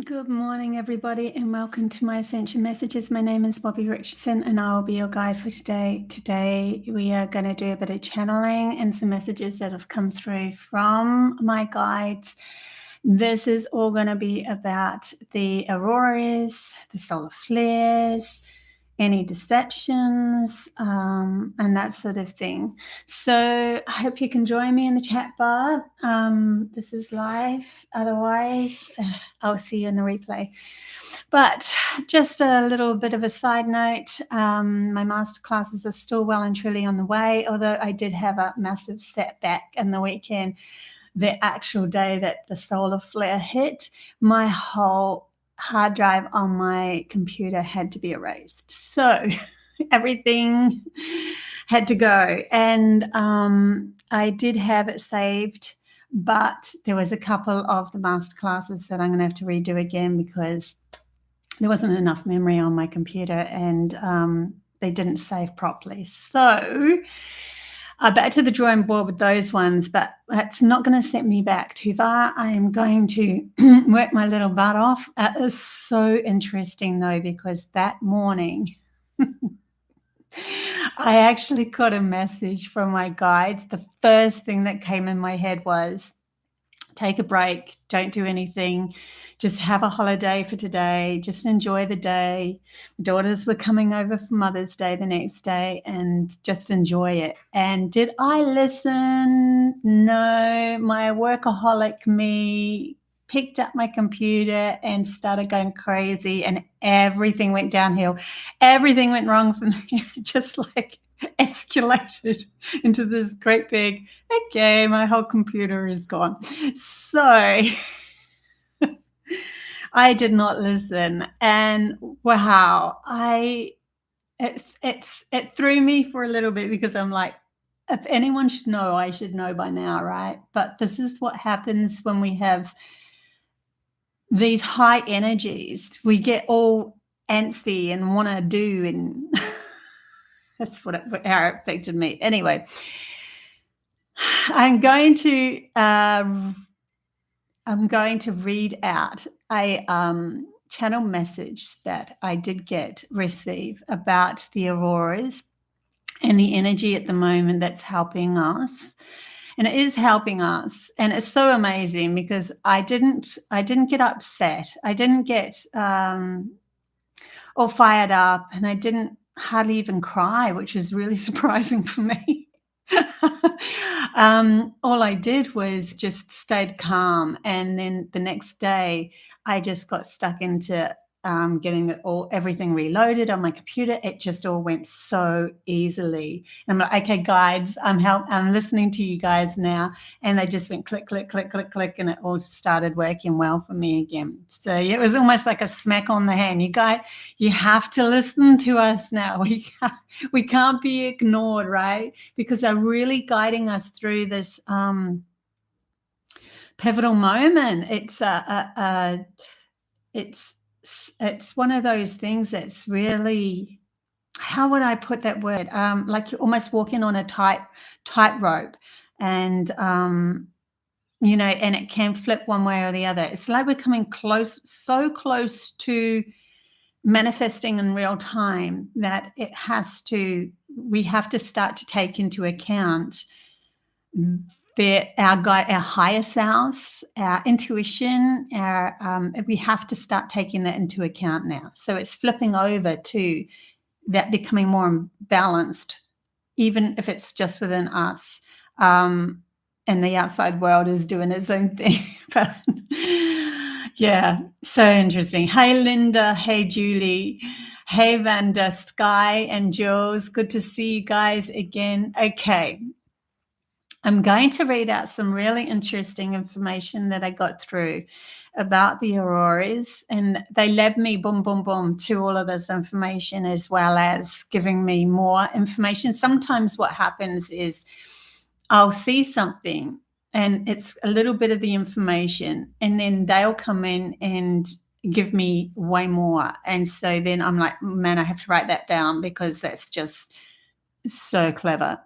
Good morning, everybody, and welcome to my Ascension Messages. My name is Bobby Richardson, and I will be your guide for today. Today, we are going to do a bit of channeling and some messages that have come through from my guides. This is all going to be about the auroras, the solar flares, any deceptions, and that sort of thing. So I hope you can join me in the chat bar. This is live. Otherwise, I'll see you in the replay. But just a little bit of a side note, my masterclasses are still well and truly on the way, although I did have a massive setback in the weekend. The actual day that the solar flare hit, my whole hard drive on my computer had to be erased. So everything had to go. And I did have it saved, but there was a couple of the masterclasses that I'm going to have to redo again because there wasn't enough memory on my computer and they didn't save properly. So back to the drawing board with those ones, but that's not going to set me back too far. I am going to work my little butt off. It is so interesting, though, because that morning I actually got a message from my guides. The first thing that came in my head was, take a break, don't do anything, just have a holiday for today, just enjoy the day. The daughters were coming over for Mother's Day the next day and just enjoy it. And did I listen? No, my workaholic me picked up my computer and started going crazy and everything went downhill. Everything went wrong for me, just like escalated into this great big, okay, my whole computer is gone. So I did not listen, and wow, it threw me for a little bit because I'm like, if anyone should know, I should know by now, right? But this is what happens when we have these high energies. We get all antsy and want to do, and that's how it affected me. Anyway, I'm going to read out a channel message that I did receive about the auroras and the energy at the moment that's helping us. And it is helping us. And it's so amazing because I didn't get upset. I didn't get all fired up, and I didn't hardly even cry, which was really surprising for me. All I did was just stayed calm, and then the next day I just got stuck into getting everything reloaded on my computer. It just all went so easily. And I'm like, okay, guides, I'm listening to you guys now, and they just went click, click, click, click, click, and it all started working well for me again. So it was almost like a smack on the hand. You have to listen to us now. We can't be ignored, right? Because they're really guiding us through this pivotal moment. It's one of those things that's really, how would I put that word? Like you're almost walking on a tightrope, and and it can flip one way or the other. It's like we're coming so close to manifesting in real time that we have to start to take into account our higher selves, our intuition, we have to start taking that into account now. So it's flipping over to that becoming more balanced, even if it's just within us. And the outside world is doing its own thing. But yeah, so interesting. Hey, Linda. Hey, Julie. Hey, Vanda, Sky, and Jules. Good to see you guys again. Okay. I'm going to read out some really interesting information that I got through about the auroras, and they led me boom, boom, boom to all of this information, as well as giving me more information. Sometimes what happens is I'll see something and it's a little bit of the information, and then they'll come in and give me way more. And so then I'm like, man, I have to write that down because that's just so clever.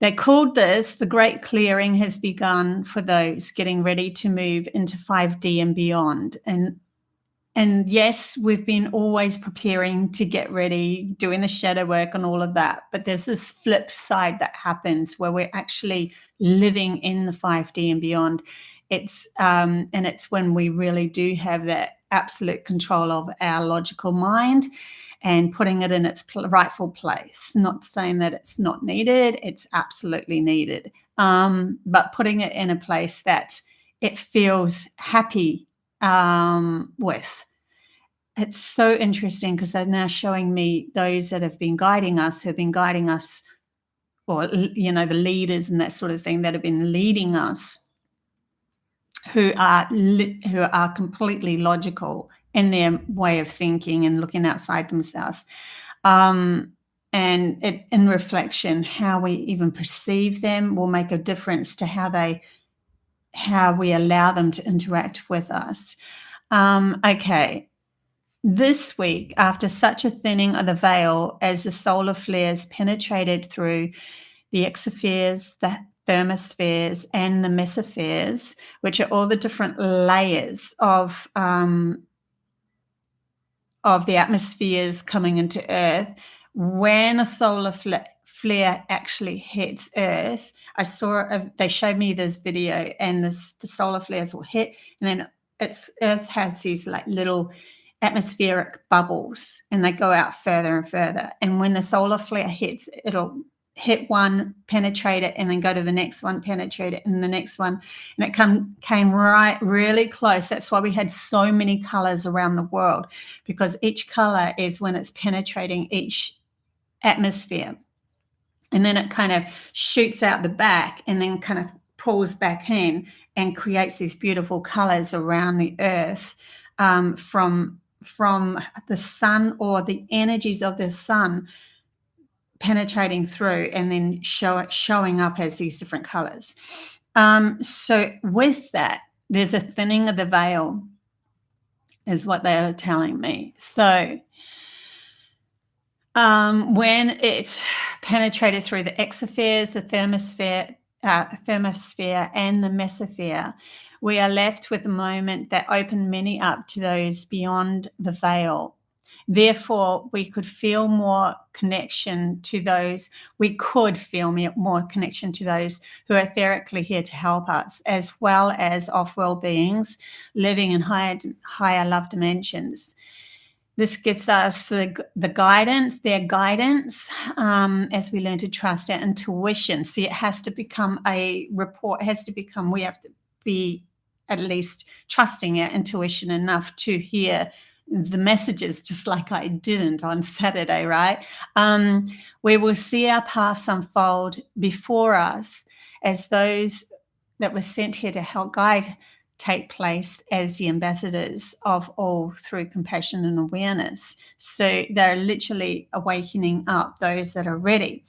They called this the Great Clearing has begun for those getting ready to move into 5D and beyond. And yes, we've been always preparing to get ready, doing the shadow work and all of that. But there's this flip side that happens where we're actually living in the 5D and beyond. It's when we really do have that absolute control of our logical mind and putting it in its rightful place. Not saying that it's not needed, it's absolutely needed. But putting it in a place that it feels happy with. It's so interesting because they're now showing me those that have been guiding us, or, you know, the leaders and that sort of thing that have been leading us, who are completely logical in their way of thinking and looking outside themselves. And in reflection, how we even perceive them will make a difference to how we allow them to interact with us. Okay. This week, after such a thinning of the veil as the solar flares penetrated through the exospheres, the thermospheres, and the mesospheres, which are all the different layers of the atmospheres coming into Earth, when a solar flare actually hits Earth, they showed me this video, and the solar flares will hit, and then Earth has these like little atmospheric bubbles, and they go out further and further. And when the solar flare hits, it'll hit one, penetrate it, and then go to the next one, penetrate it, and the next one. And it came right really close. That's why we had so many colors around the world, because each color is when it's penetrating each atmosphere. And then it kind of shoots out the back and then kind of pulls back in and creates these beautiful colors around the Earth, from the sun, or the energies of the sun penetrating through and then showing up as these different colors. So with that, there's a thinning of the veil, is what they are telling me. So when it penetrated through the exospheres, the thermosphere, and the mesosphere, we are left with a moment that opened many up to those beyond the veil. Therefore, we could feel more connection to those. We could feel more connection to those who are etherically here to help us, as well as off-world beings living in higher love dimensions. This gives us their guidance, as we learn to trust our intuition. See, it has to become a report. It has to become, we have to be at least trusting our intuition enough to hear the messages, just like I didn't on Saturday, right? We will see our paths unfold before us as those that were sent here to help guide take place as the ambassadors of all through compassion and awareness. So they're literally awakening up those that are ready.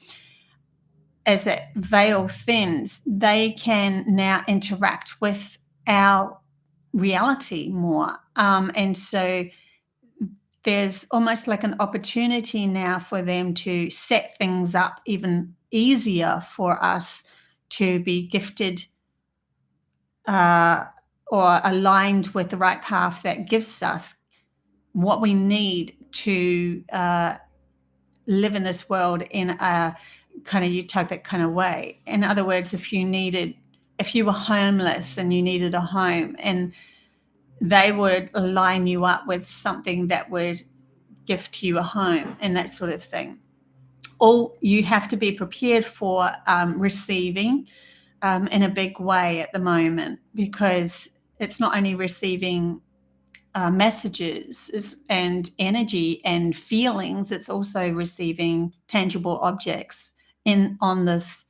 As that veil thins, they can now interact with our reality more. And so there's almost like an opportunity now for them to set things up even easier for us to be gifted or aligned with the right path that gives us what we need to live in this world in a kind of utopic kind of way. In other words, if you were homeless and you needed a home, and they would line you up with something that would gift you a home and that sort of thing. All you have to be prepared for receiving in a big way at the moment, because it's not only receiving messages and energy and feelings, it's also receiving tangible objects on this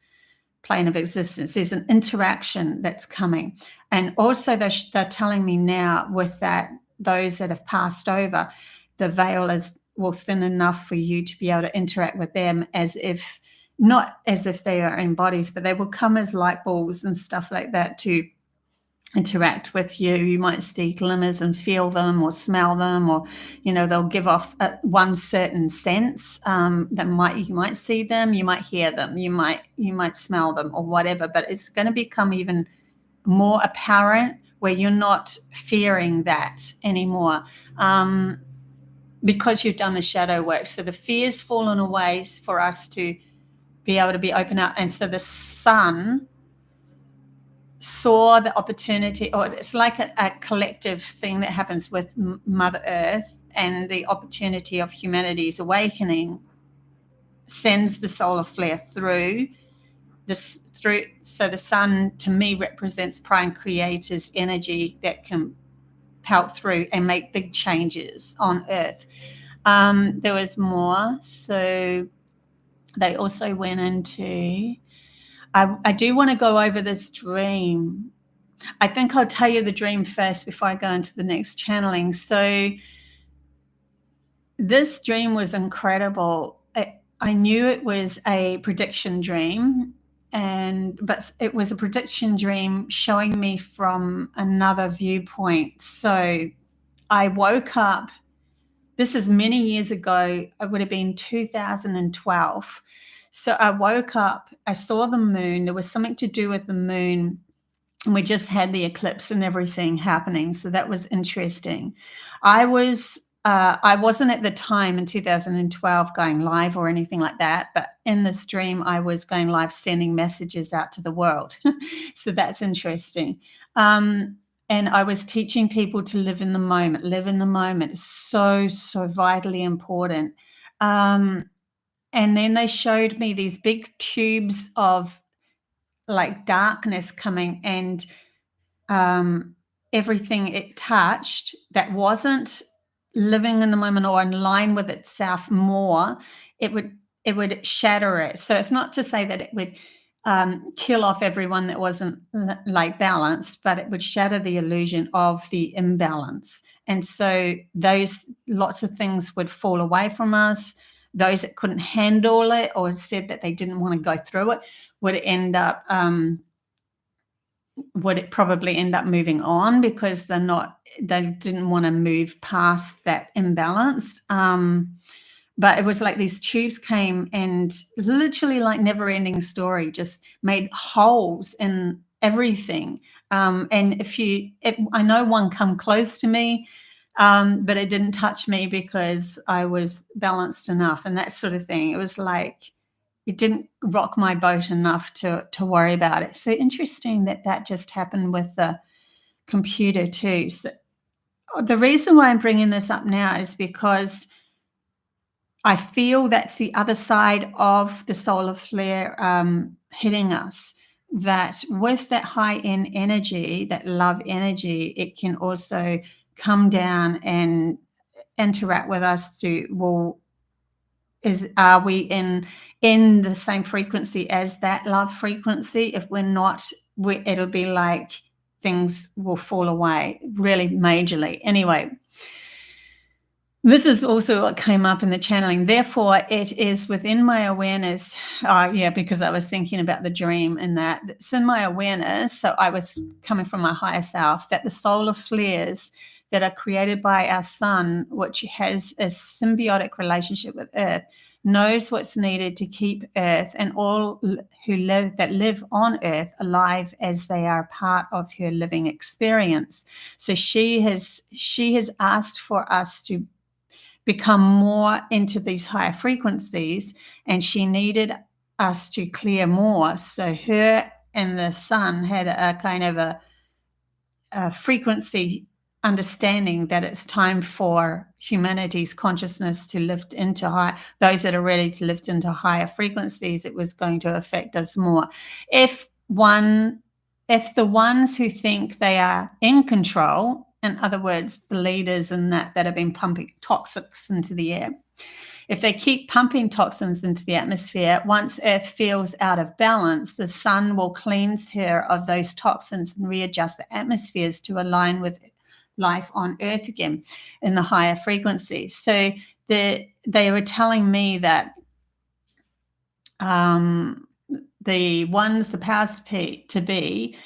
plane of existence. There's an interaction that's coming. And also they're telling me now with that, those that have passed over, the veil will thin enough for you to be able to interact with them not as if they are in bodies, but they will come as light balls and stuff like that to interact with you. You might see glimmers and feel them or smell them, or they'll give off one certain sense. You might see them, you might hear them, you might smell them or whatever, but it's going to become even more apparent where you're not fearing that anymore, because you've done the shadow work. So the fear's fallen away for us to be able to be open up. And so the sun saw the opportunity, or it's like a collective thing that happens with Mother Earth, and the opportunity of humanity's awakening sends the solar flare through. So the sun, to me, represents Prime Creator's energy that can pelt through and make big changes on Earth. There was more. So they also went into, I do want to go over this dream. I think I'll tell you the dream first before I go into the next channeling. So this dream was incredible. I knew it was a prediction dream, but it was a prediction dream showing me from another viewpoint. So I woke up, this is many years ago, it would have been 2012. So I woke up, I saw the moon, there was something to do with the moon, and we just had the eclipse and everything happening. So that was interesting. I wasn't at the time in 2012 going live or anything like that, but in this dream, I was going live, sending messages out to the world. So that's interesting. And I was teaching people to live in the moment. Live in the moment is so, so vitally important. And then they showed me these big tubes of like darkness coming, and everything it touched that wasn't living in the moment or in line with itself more, it would shatter it. So it's not to say that it would kill off everyone that wasn't like balanced, but it would shatter the illusion of the imbalance. And so those lots of things would fall away from us. Those that couldn't handle it or said that they didn't want to go through it would end up probably end up moving on, because they didn't want to move past that imbalance. But it was like these tubes came and literally, like never-ending story, just made holes in everything. And I know one come close to me, but it didn't touch me because I was balanced enough and that sort of thing. It was like, it didn't rock my boat enough to worry about it. So interesting that just happened with the computer too. So the reason why I'm bringing this up now is because I feel that's the other side of the solar flare hitting us, that with that high-end energy, that love energy, it can also come down and interact with us to, well, are we in the same frequency as that love frequency? If we're not, it'll be like things will fall away really majorly. Anyway, this is also what came up in the channeling. Therefore, it is within my awareness. Because I was thinking about the dream, and that it's in my awareness. So I was coming from my higher self, that the solar flares that are created by our sun, which has a symbiotic relationship with Earth, knows what's needed to keep Earth and all who live on Earth alive, as they are part of her living experience. So she has asked for us to become more into these higher frequencies, and she needed us to clear more. So her and the sun had a kind of a frequency understanding that it's time for humanity's consciousness to lift into those that are ready to lift into higher frequencies. It was going to affect us more. If the ones who think they are in control, in other words, the leaders and that have been pumping toxics into the air, if they keep pumping toxins into the atmosphere, once Earth feels out of balance, the sun will cleanse her of those toxins and readjust the atmospheres to align with life on Earth again in the higher frequencies. So they were telling me that the powers to be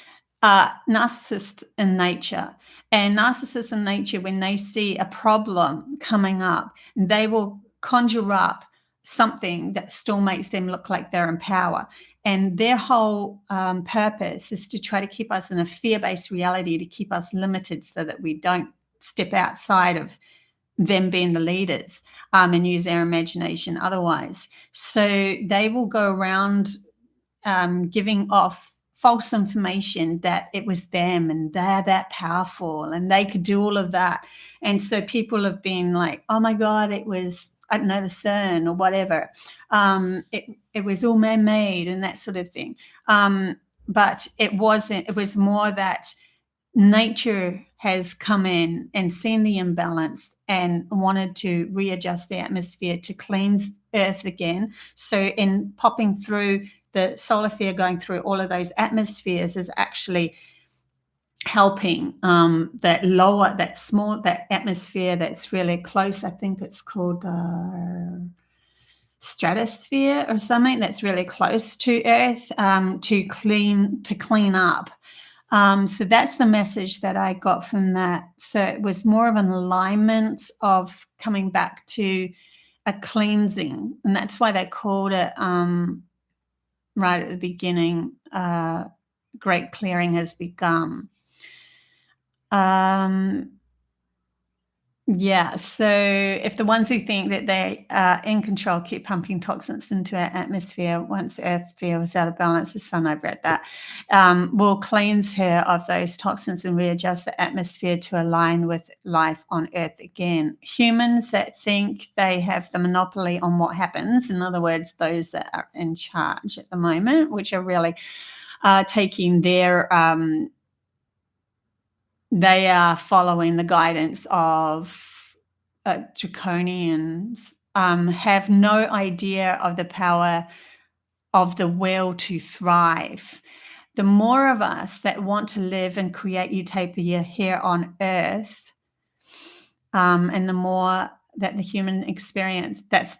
are narcissists in nature. And narcissists in nature, when they see a problem coming up, they will conjure up something that still makes them look like they're in power. And their whole purpose is to try to keep us in a fear-based reality, to keep us limited so that we don't step outside of them being the leaders and use our imagination otherwise. So they will go around giving off false information that it was them and they're that powerful and they could do all of that. And so people have been like, oh my God, it was, I don't know, the CERN or whatever. It was all man-made and that sort of thing. But it wasn't. It was more that nature has come in and seen the imbalance and wanted to readjust the atmosphere to cleanse Earth again. So in popping through the solar flare, going through all of those atmospheres is actually helping that atmosphere that's really close. I think it's called stratosphere or something, that's really close to Earth, to clean up. So that's the message that I got from that. So it was more of an alignment of coming back to a cleansing, and that's why they called it right at the beginning, great clearing has begun. Yeah, so if the ones who think that they are in control keep pumping toxins into our atmosphere, once Earth feels out of balance, the sun, I've read that, will cleanse her of those toxins and readjust the atmosphere to align with life on Earth again. Humans that think they have the monopoly on what happens, in other words, those that are in charge at the moment, which are really taking their they are following the guidance of Draconians, have no idea of the power of the will to thrive. The more of us that want to live and create utopia here on Earth, and the more that the human experience, that's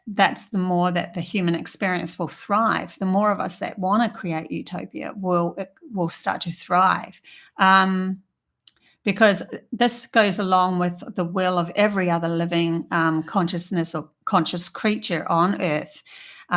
the more that the human experience will thrive. The more of us that want to create utopia will start to thrive. Because this goes along with the will of every other living consciousness or conscious creature on Earth.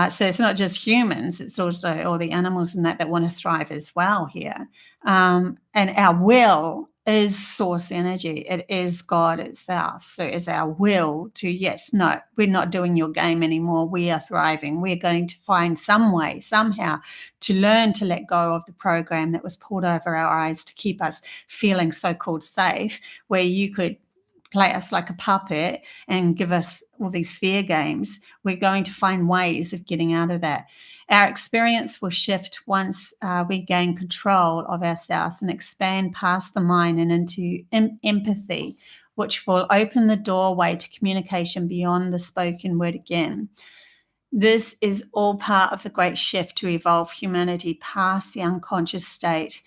So it's not just humans, it's also all the animals and that want to thrive as well here. And our will is source energy. It is God itself. So it's our will to, yes, no, we're not doing your game anymore. We are thriving. We're going to find some way, somehow, to learn to let go of the program that was pulled over our eyes to keep us feeling so-called safe, where you could play us like a puppet and give us all these fear games. We're going to find ways of getting out of that. Our experience will shift once we gain control of ourselves and expand past the mind and into empathy, which will open the doorway to communication beyond the spoken word again. This is all part of the great shift to evolve humanity past the unconscious state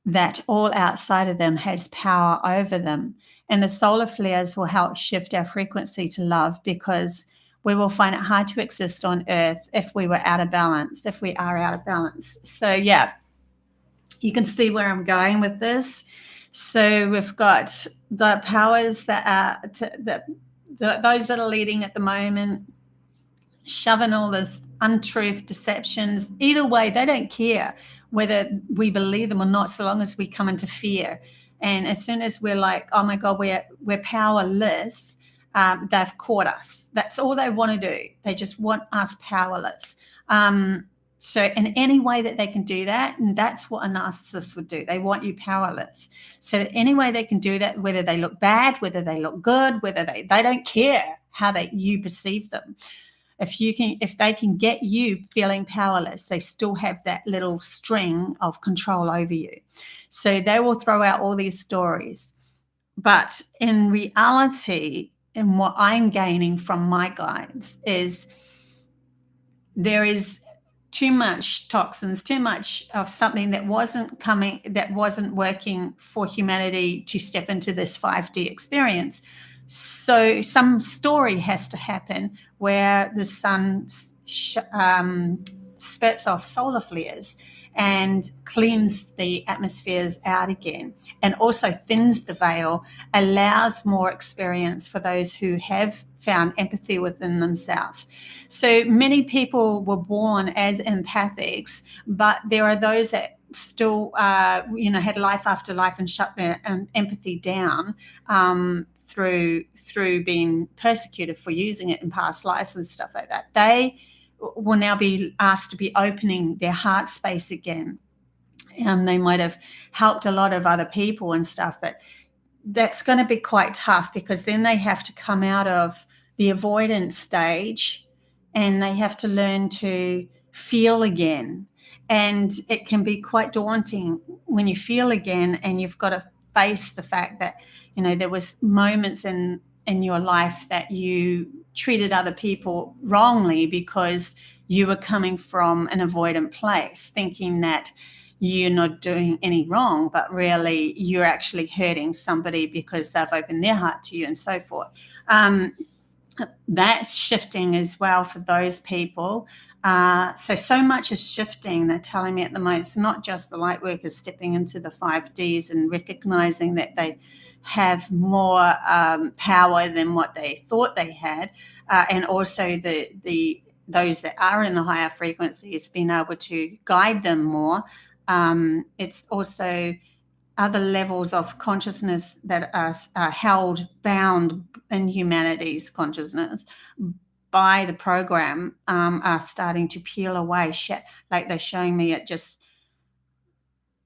that all outside of them has power over them. And the solar flares will help shift our frequency to love, because we will find it hard to exist on Earth if we were out of balance, if we are out of balance. So yeah, you can see where I'm going with this. So we've got the powers that are those that are leading at the moment, shoving all this untruth, deceptions. Either way, they don't care whether we believe them or not, so long as we come into fear. And as soon as we're like, oh my God, we're powerless, they've caught us. That's all they want to do. They just want us powerless. So in any way that they can do that, and that's what a narcissist would do. They want you powerless. So any way they can do that, whether they look bad, whether they look good, whether they don't care how you perceive them. If they can get you feeling powerless, they still have that little string of control over you. So they will throw out all these stories. But in reality, and what I'm gaining from my guides, is there is too much toxins, too much of something that wasn't working for humanity to step into this 5D experience. So some story has to happen where the sun spits off solar flares, and cleans the atmospheres out again, and also thins the veil, allows more experience for those who have found empathy within themselves. So many people were born as empathics, but there are those that still had life after life and shut their empathy down through being persecuted for using it in past lives and stuff like that. They will now be asked to be opening their heart space again. They might have helped a lot of other people and stuff, but that's going to be quite tough, because then they have to come out of the avoidance stage and they have to learn to feel again. And it can be quite daunting when you feel again, and you've got to face the fact that, there was moments in your life that you treated other people wrongly because you were coming from an avoidant place, thinking that you're not doing any wrong, but really you're actually hurting somebody because they've opened their heart to you and so forth. That's shifting as well for those people. So much is shifting. They're telling me at the moment, it's not just the light workers stepping into the 5Ds and recognizing that they have more power than what they thought they had, and also those that are in the higher frequencies being able to guide them more. It's also other levels of consciousness that are held bound in humanity's consciousness by the program are starting to peel away. Like they're showing me it just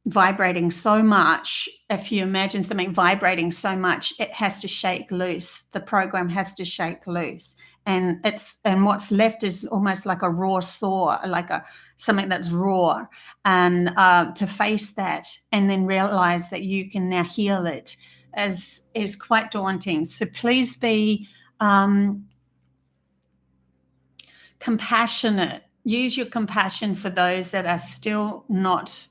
vibrating so much. If you imagine something vibrating so much, it has to shake loose. The program has to shake loose. And what's left is almost like a raw sore, like something that's raw. And to face that and then realize that you can now heal it is quite daunting. So please be compassionate. Use your compassion for those that are still not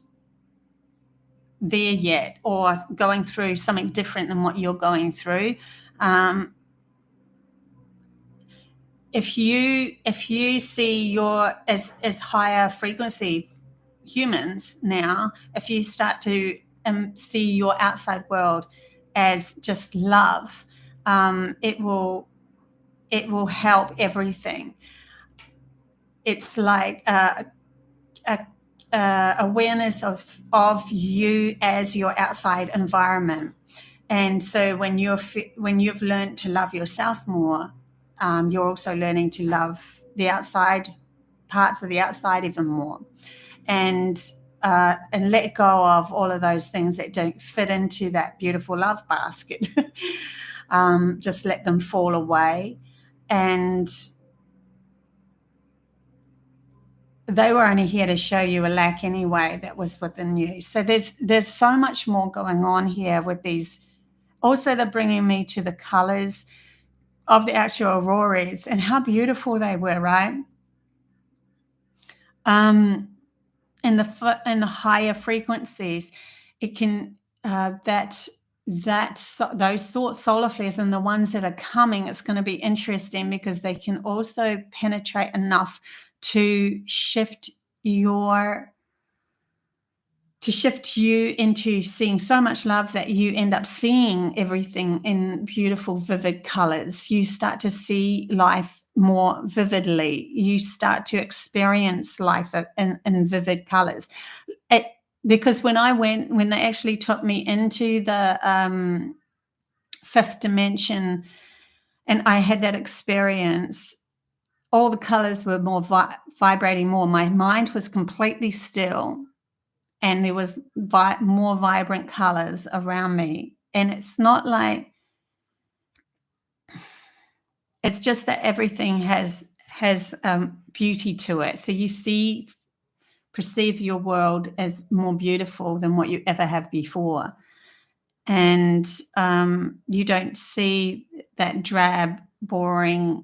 there yet, or going through something different than what you're going through. If you see your as higher frequency humans now, if you start to see your outside world as just love, it will help everything. It's like awareness of you as your outside environment. And so when you've learned to love yourself more, you're also learning to love the outside parts of the outside even more, and let go of all of those things that don't fit into that beautiful love basket. Just let them fall away. And they were only here to show you a lack anyway that was within you. So there's so much more going on here with these. Also, they're bringing me to the colors of the actual auroras and how beautiful they were, right? In the higher frequencies, it can those solar flares and the ones that are coming, it's going to be interesting because they can also penetrate enough to shift you into seeing so much love that you end up seeing everything in beautiful, vivid colors. You start to see life more vividly. You start to experience life in vivid colors. Because when they actually took me into the fifth dimension and I had that experience, all the colors were more vibrating more. My mind was completely still, and there was more vibrant colors around me. And it's not like, it's just that everything has beauty to it. So you perceive your world as more beautiful than what you ever have before. And you don't see that drab, boring,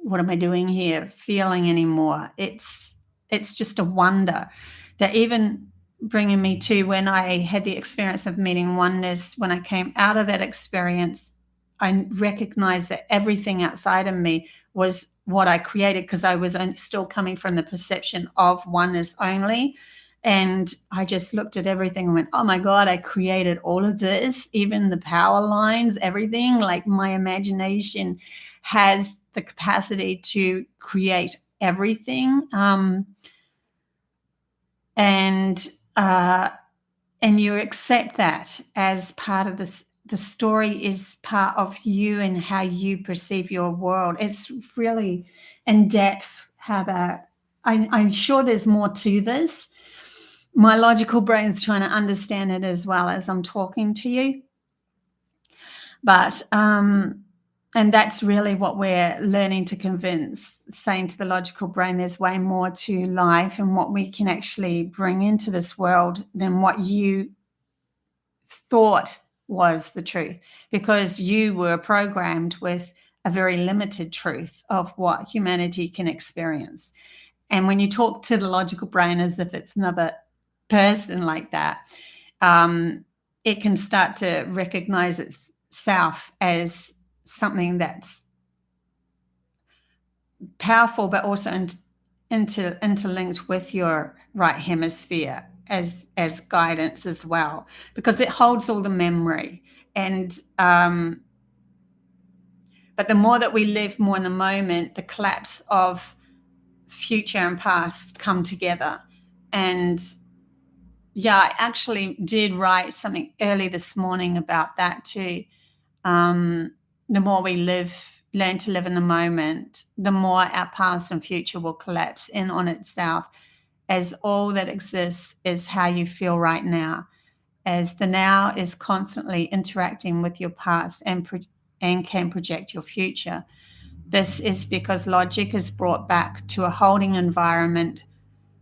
what am I doing here feeling anymore. It's just a wonder that even bringing me to when I had the experience of meeting oneness. When I came out of that experience, I recognized that everything outside of me was what I created, because I was still coming from the perception of oneness only. And I just looked at everything and went, oh my God, I created all of this, even the power lines, everything. Like, my imagination has the capacity to create everything. And you accept that as part of this. The story is part of you and how you perceive your world. It's really in depth how that. I'm sure there's more to this. My logical brain's trying to understand it as well as I'm talking to you. But and that's really what we're learning to convince, saying to the logical brain there's way more to life and what we can actually bring into this world than what you thought was the truth, because you were programmed with a very limited truth of what humanity can experience. And when you talk to the logical brain as if it's another person like that, it can start to recognize itself as something that's powerful, but also interlinked with your right hemisphere as guidance as well, because it holds all the memory. And but the more that we live more in the moment, the collapse of future and past come together. And yeah, I actually did write something early this morning about that too. The more we learn to live in the moment, the more our past and future will collapse in on itself, as all that exists is how you feel right now, as the now is constantly interacting with your past and can project your future. This is because logic is brought back to a holding environment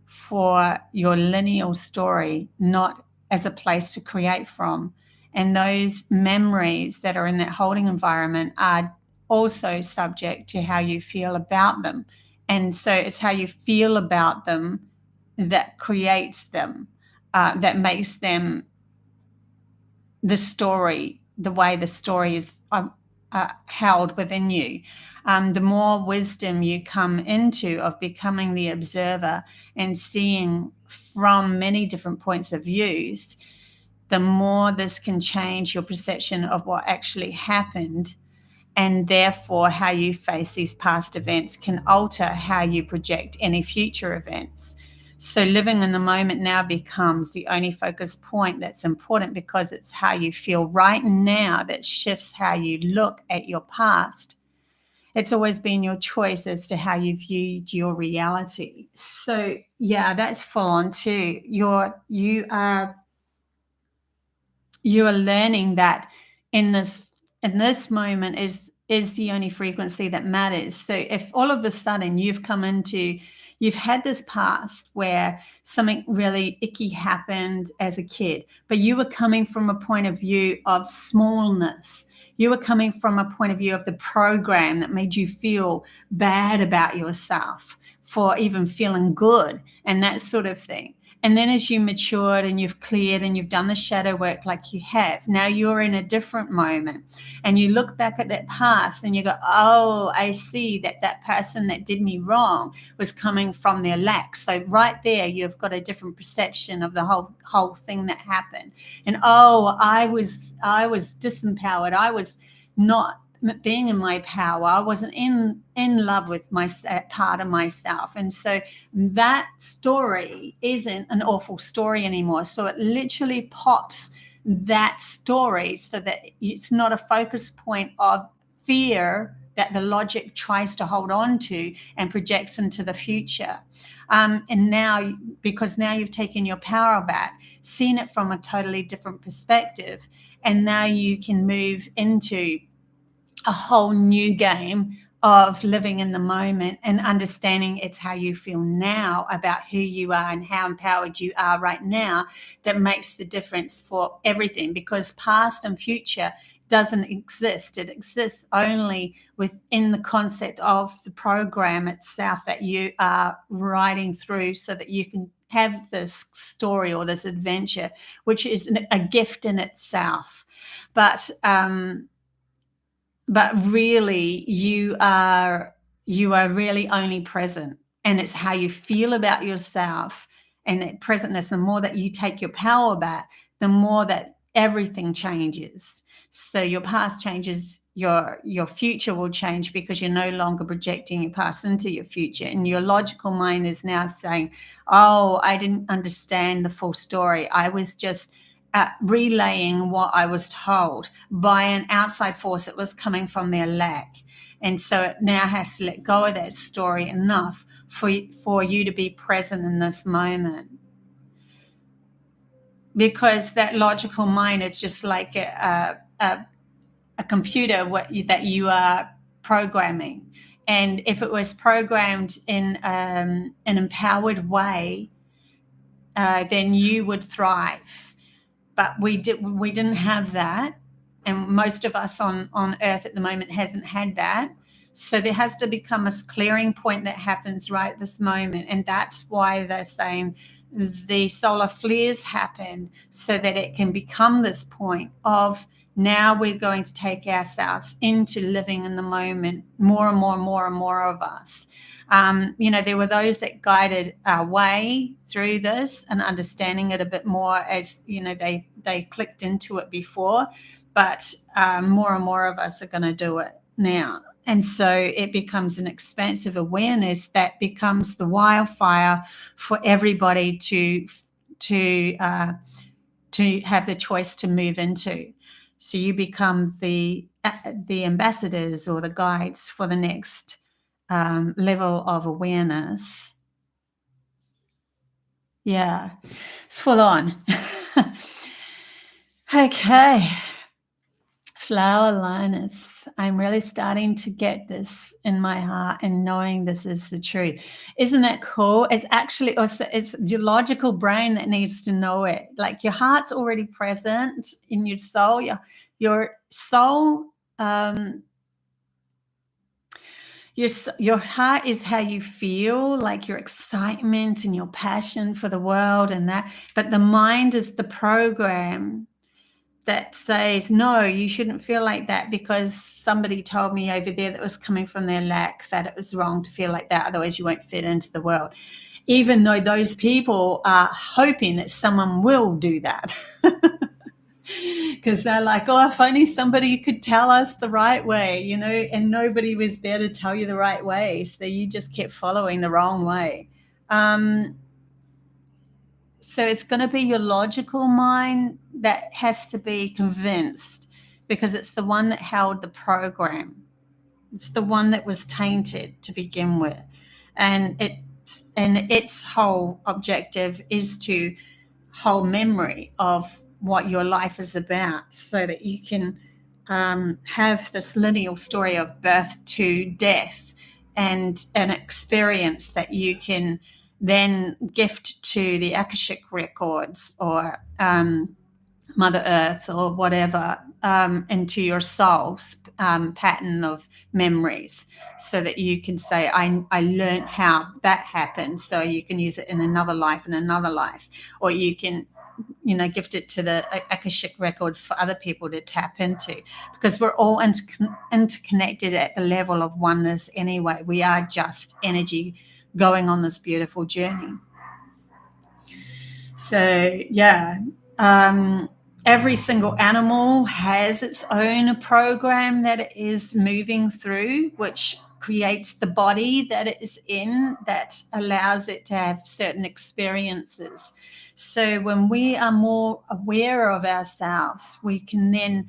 for your lineal story, not as a place to create from. And those memories that are in that holding environment are also subject to how you feel about them. And so it's how you feel about them that creates them, that makes them the story, the way the story is held within you. The more wisdom you come into of becoming the observer and seeing from many different points of views, the more this can change your perception of what actually happened. And therefore, how you face these past events can alter how you project any future events. So living in the moment now becomes the only focus point that's important, because it's how you feel right now that shifts how you look at your past. It's always been your choice as to how you viewed your reality. So yeah, that's full on too. You are learning that in this moment is the only frequency that matters. So if all of a sudden you've had this past where something really icky happened as a kid, but you were coming from a point of view of smallness. You were coming from a point of view of the program that made you feel bad about yourself for even feeling good and that sort of thing. And then as you matured and you've cleared and you've done the shadow work like you have, now you're in a different moment. And you look back at that past and you go, oh, I see that person that did me wrong was coming from their lack. So right there, you've got a different perception of the whole thing that happened. And oh, I was disempowered. I was not being in my power. I wasn't in love with my part of myself. And so that story isn't an awful story anymore. So it literally pops that story so that it's not a focus point of fear that the logic tries to hold on to and projects into the future. And now, because now you've taken your power back, seen it from a totally different perspective, and now you can move into a whole new game of living in the moment and understanding it's how you feel now about who you are and how empowered you are right now that makes the difference for everything, because past and future doesn't exist. It exists only within the concept of the program itself that you are riding through, so that you can have this story or this adventure, which is a gift in itself. But really you are really only present, and it's how you feel about yourself and that presentness, the more that you take your power back, the more that everything changes. So your past changes, your future will change, because you're no longer projecting your past into your future. And your logical mind is now saying, oh, I didn't understand the full story. I was just relaying what I was told by an outside force that was coming from their lack. And so it now has to let go of that story enough for you to be present in this moment. Because that logical mind is just like a computer that you are programming. And if it was programmed in an empowered way, then you would thrive. But we didn't have that. And most of us on Earth at the moment hasn't had that. So there has to become a clearing point that happens right at this moment. And that's why they're saying the solar flares happen, so that it can become this point of, now we're going to take ourselves into living in the moment, more and more and more and more of us. There were those that guided our way through this and understanding it a bit more, as they clicked into it before, but more and more of us are going to do it now. And so it becomes an expansive awareness that becomes the wildfire for everybody to have the choice to move into. So you become the ambassadors or the guides for the next level of awareness. Yeah, it's full on. Okay. Flower liners. I'm really starting to get this in my heart and knowing this is the truth. Isn't that cool? It's actually also, it's your logical brain that needs to know it. Like, your heart's already present in your soul. Your soul, your heart is how you feel, like your excitement and your passion for the world and that. But the mind is the program that says, no, you shouldn't feel like that, because somebody told me over there that was coming from their lack that it was wrong to feel like that, otherwise you won't fit into the world. Even though those people are hoping that someone will do that. Because they're like, oh, if only somebody could tell us the right way, and nobody was there to tell you the right way. So you just kept following the wrong way. So it's going to be your logical mind that has to be convinced, because it's the one that held the program. It's the one that was tainted to begin with. And its whole objective is to hold memory of what your life is about, so that you can have this lineal story of birth to death, and an experience that you can then gift to the Akashic records or Mother Earth or whatever, into your soul's pattern of memories, so that you can say, I learned how that happened, so you can use it in another life, or you can gift it to the Akashic records for other people to tap into, because we're all interconnected at the level of oneness anyway. We are just energy going on this beautiful journey. So yeah, every single animal has its own program that it is moving through, which creates the body that it is in, that allows it to have certain experiences. So when we are more aware of ourselves, we can then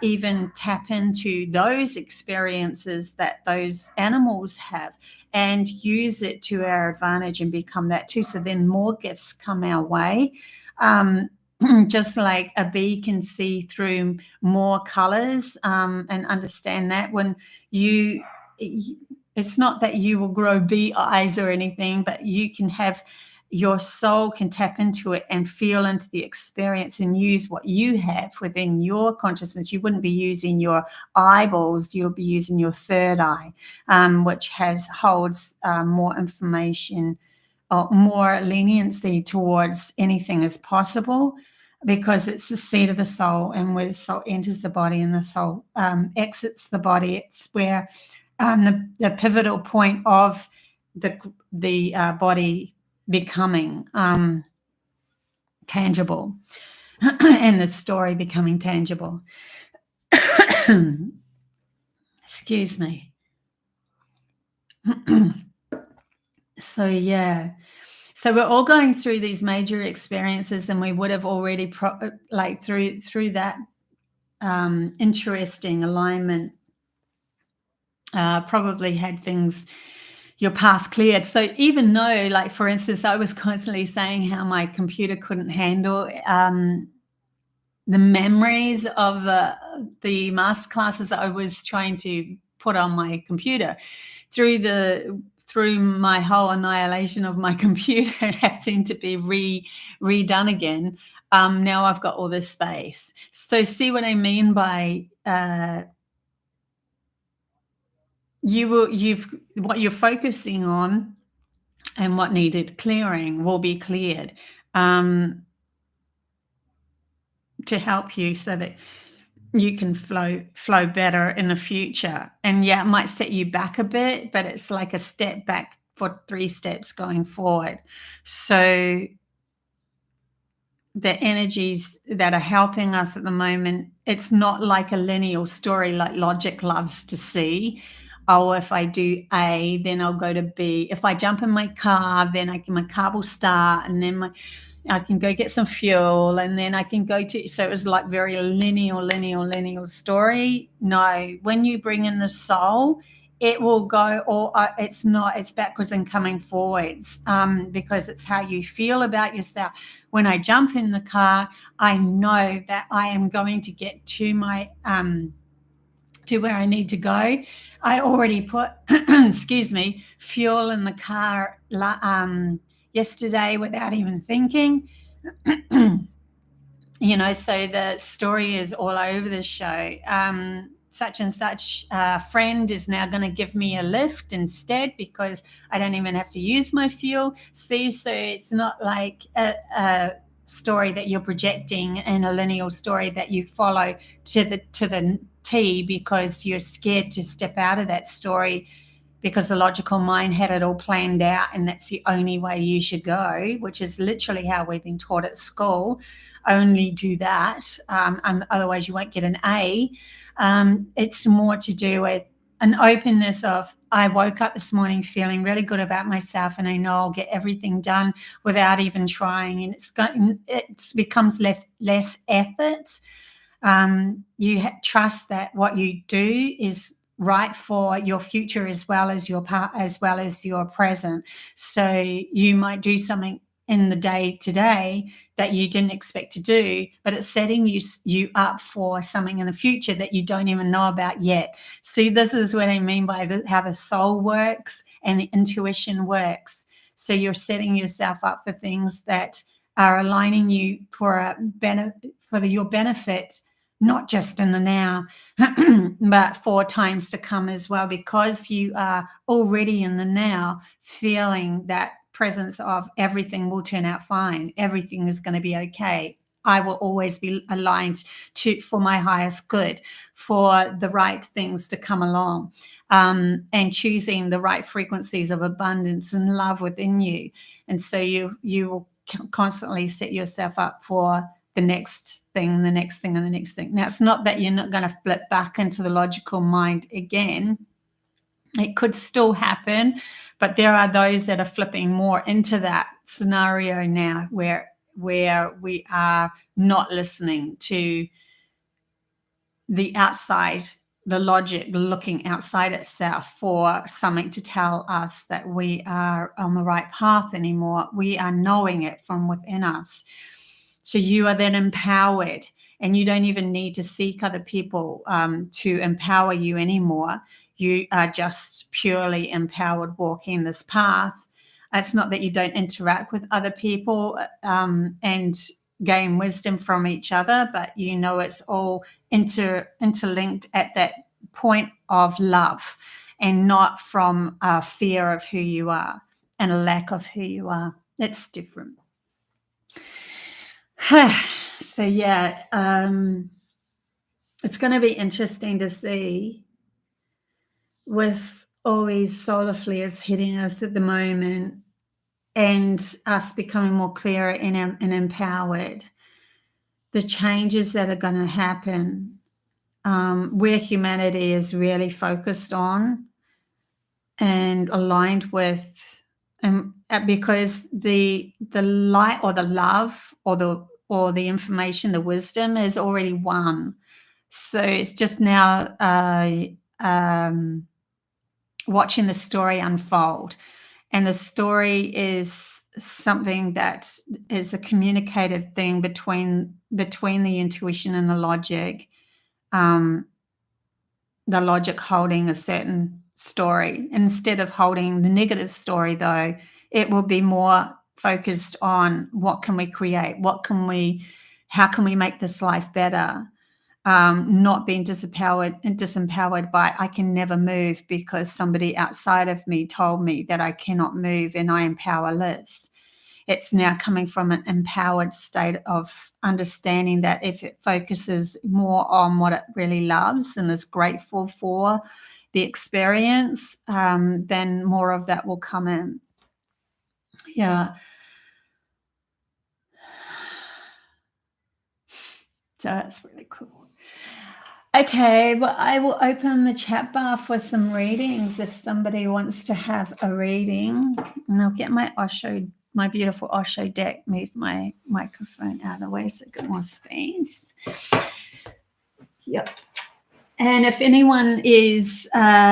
even tap into those experiences that those animals have and use it to our advantage and become that too. So then more gifts come our way. Just like a bee can see through more colors and understand that when it's not that you will grow bee eyes or anything, but you can have, your soul can tap into it and feel into the experience and use what you have within your consciousness. You wouldn't be using your eyeballs, you'll be using your third eye, which holds more information or more leniency towards anything as possible, because it's the seat of the soul, and where the soul enters the body and the soul exits the body, it's where the pivotal point of the body becoming tangible and the story becoming tangible. Excuse me. So yeah, so we're all going through these major experiences, and we would have already through that interesting alignment probably had things, your path cleared. So even though, like, for instance, I was constantly saying how my computer couldn't handle the memories of the master classes that I was trying to put on my computer, through my whole annihilation of my computer having to be redone again. Now I've got all this space. So see what I mean by what you're focusing on and what needed clearing will be cleared to help you so that you can flow better in the future. And yeah, it might set you back a bit, but it's like a step back for 3 steps going forward. So the energies that are helping us at the moment, it's not like a linear story like logic loves to see. Oh, if I do A, then I'll go to B. If I jump in my car, then my car will start, and then I can go get some fuel, and then I can go to. So it was like very linear story. No, when you bring in the soul, it will go, or it's not. It's backwards and coming forwards, because it's how you feel about yourself. When I jump in the car, I know that I am going to get to my to where I need to go. I already put, excuse me, fuel in the car yesterday without even thinking. So the story is all over the show. Such and such friend is now going to give me a lift instead because I don't even have to use my fuel. See, so it's not like a story that you're projecting in a linear story that you follow to the T because you're scared to step out of that story because the logical mind had it all planned out and that's the only way you should go, which is literally how we've been taught at school. Only do that, and otherwise you won't get an A. It's more to do with an openness of, I woke up this morning feeling really good about myself and I know I'll get everything done without even trying, and it becomes less effort. You trust that what you do is right for your future as well as your present. So you might do something in the day today that you didn't expect to do, but it's setting you up for something in the future that you don't even know about yet. See, this is what I mean by how the soul works and the intuition works. So you're setting yourself up for things that are aligning you for your benefit, not just in the now, but for times to come as well, because you are already in the now feeling that presence of everything will turn out fine. Everything is going to be okay. I will always be aligned for my highest good, for the right things to come along, and choosing the right frequencies of abundance and love within you. And so you will constantly set yourself up for the next thing, the next thing, and the next thing. Now, it's not that you're not going to flip back into the logical mind again. It could still happen, but there are those that are flipping more into that scenario now where we are not listening to the outside, the logic looking outside itself for something to tell us that we are on the right path anymore. We are knowing it from within us. So you are then empowered, and you don't even need to seek other people to empower you anymore. You are just purely empowered walking this path. It's not that you don't interact with other people and gain wisdom from each other, but it's all interlinked at that point of love and not from a fear of who you are and a lack of who you are. It's different. So yeah, it's going to be interesting to see with all these solar flares hitting us at the moment and us becoming more clearer and empowered, the changes that are going to happen, where humanity is really focused on and aligned with, because the light or the love or the information, the wisdom is already won. So it's just now watching the story unfold. And the story is something that is a communicative thing between the intuition and the logic holding a certain story. Instead of holding the negative story, though, it will be more focused on what can we create, how can we make this life better, not being disempowered by I can never move because somebody outside of me told me that I cannot move and I am powerless. It's now coming from an empowered state of understanding that if it focuses more on what it really loves and is grateful for the experience, then more of that will come in. Yeah. So that's really cool. Okay, well, I will open the chat bar for some readings if somebody wants to have a reading. And I'll get my beautiful Osho deck, move my microphone out of the way so I get more space. Yep. And if anyone is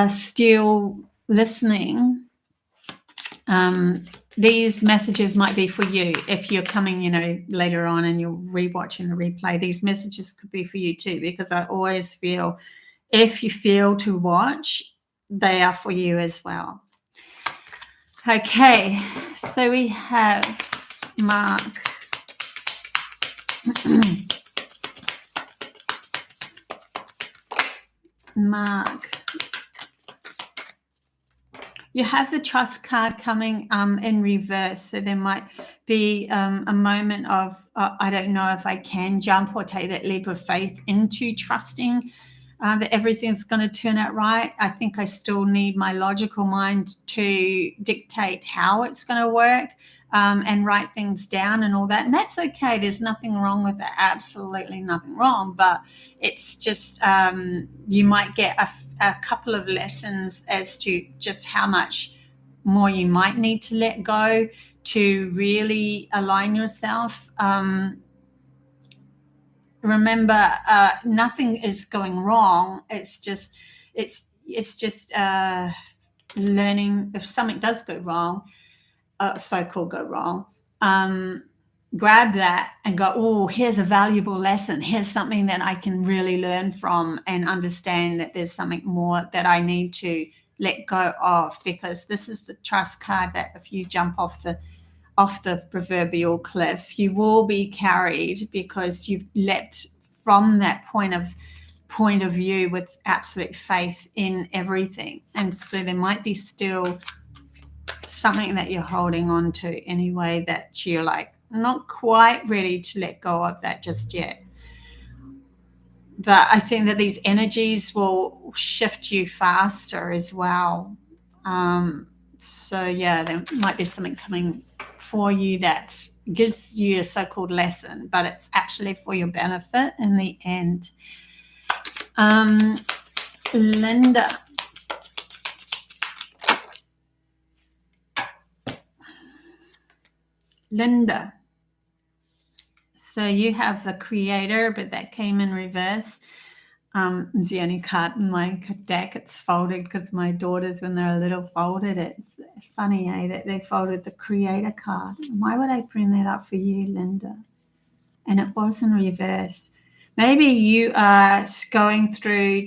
still listening, these messages might be for you. If you're coming, later on and you're rewatching the replay, these messages could be for you too, because I always feel if you feel to watch, they are for you as well. Okay, so we have Mark. Mark. You have the trust card coming in reverse, so there might be a moment of I don't know if I can jump or take that leap of faith into trusting that everything's going to turn out right. I think I still need my logical mind to dictate how it's going to work and write things down and all that. And that's okay. There's nothing wrong with that. Absolutely nothing wrong. But it's just you might get a couple of lessons as to just how much more you might need to let go to really align yourself. Remember, nothing is going wrong. It's just learning. If something does go wrong, so-called go wrong, grab that and go, oh, here's a valuable lesson. Here's something that I can really learn from and understand that there's something more that I need to let go of, because this is the trust card that if you jump off the proverbial cliff, you will be carried because you've leapt from that point of view with absolute faith in everything. And so there might be still something that you're holding on to anyway that you're like not quite ready to let go of that just yet. But I think that these energies will shift you faster as well. So yeah, there might be something coming for you that gives you a so-called lesson, but it's actually for your benefit in the end. Linda. So you have the creator, but that came in reverse. It's the only card in my deck. It's folded because my daughters, when they're little, folded it. It's funny, that they folded the creator card. Why would I bring that up for you, Linda? And it was in reverse. Maybe you are going through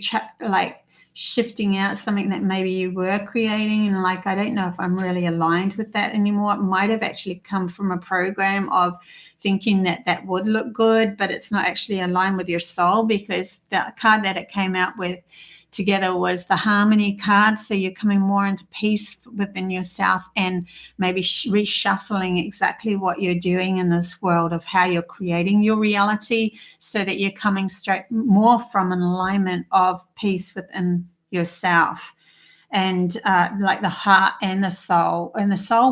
shifting out something that maybe you were creating, and I don't know if I'm really aligned with that anymore. It might have actually come from a program of thinking that would look good, but it's not actually aligned with your soul, because the card that it came out with together was the harmony card. So you're coming more into peace within yourself and maybe reshuffling exactly what you're doing in this world of how you're creating your reality, so that you're coming straight more from an alignment of peace within yourself. and like the heart and the soul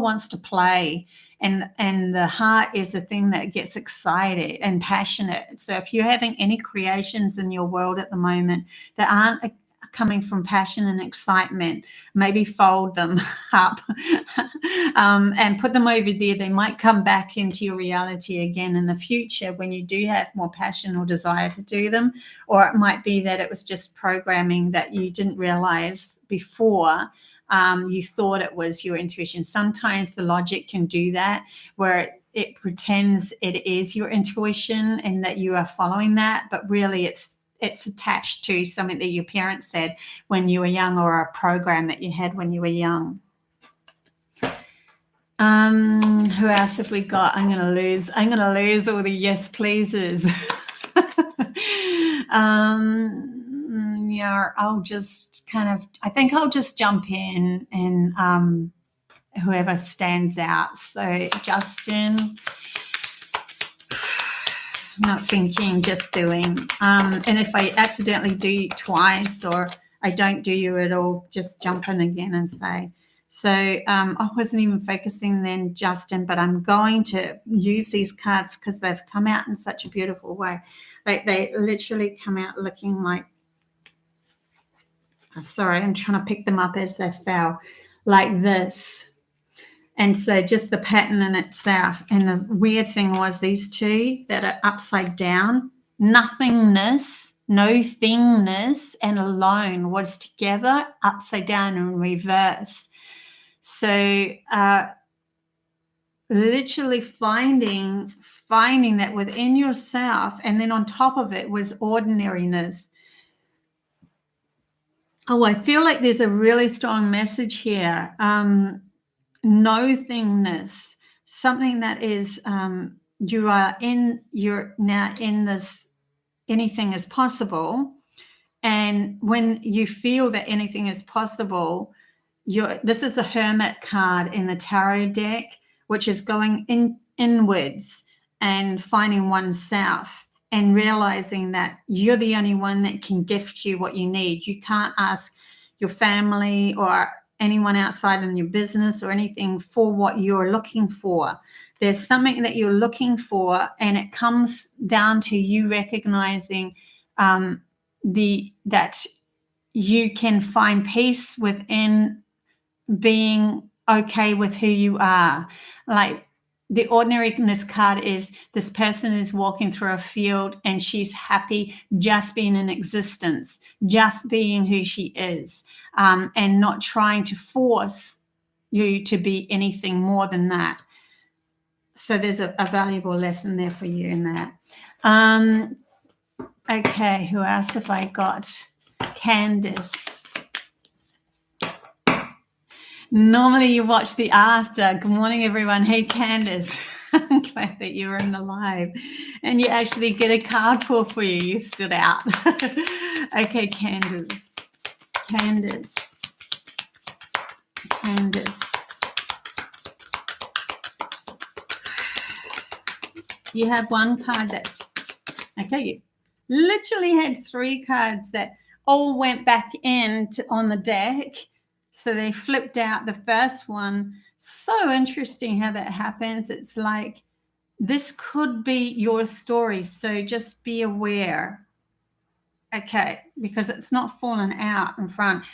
wants to play, and the heart is the thing that gets excited and passionate. So if you're having any creations in your world at the moment that aren't coming from passion and excitement, maybe fold them up and put them over there. They might come back into your reality again in the future when you do have more passion or desire to do them. Or it might be that it was just programming that you didn't realize before. You thought it was your intuition. Sometimes the logic can do that, where it pretends it is your intuition and that you are following that, but really it's attached to something that your parents said when you were young, or a program that you had when you were young. Who else have we got? I'm gonna lose all the yes pleasers. Yeah, I'll just I think I'll just jump in and whoever stands out. So Justin, not thinking, just doing. And if I accidentally do you twice, or I don't do you at all, just jump in again and say. So I wasn't even focusing then, Justin, but I'm going to use these cards because they've come out in such a beautiful way. Like they literally come out looking like, sorry, I'm trying to pick them up as they fell, like this. And so just the pattern in itself. And the weird thing was these two that are upside down, nothingness, no thingness, and alone was together, upside down and reverse. So literally finding that within yourself, and then on top of it was ordinariness. Oh, I feel like there's a really strong message here. No-thingness, something that is you're now in this, anything is possible. And when you feel that anything is possible, this is a Hermit card in the tarot deck, which is going inwards and finding oneself and realizing that you're the only one that can gift you what you need. You can't ask your family or anyone outside in your business or anything for what you're looking for. There's something that you're looking for, and it comes down to you recognizing that you can find peace within being okay with who you are. Like the ordinariness card is, this person is walking through a field and she's happy just being in existence, just being who she is, and not trying to force you to be anything more than that. So there's a valuable lesson there for you in that. Okay, who else have I got? Candace. Normally you watch the after. Good morning, everyone. Hey, Candace. I'm glad that you were in the live and you actually get a card pull for you. You stood out. Okay, Candace. You have one card that, okay, you literally had three cards that all went back in on the deck. So they flipped out the first one. So interesting how that happens. It's like, this could be your story. So just be aware. Okay, because it's not fallen out in front.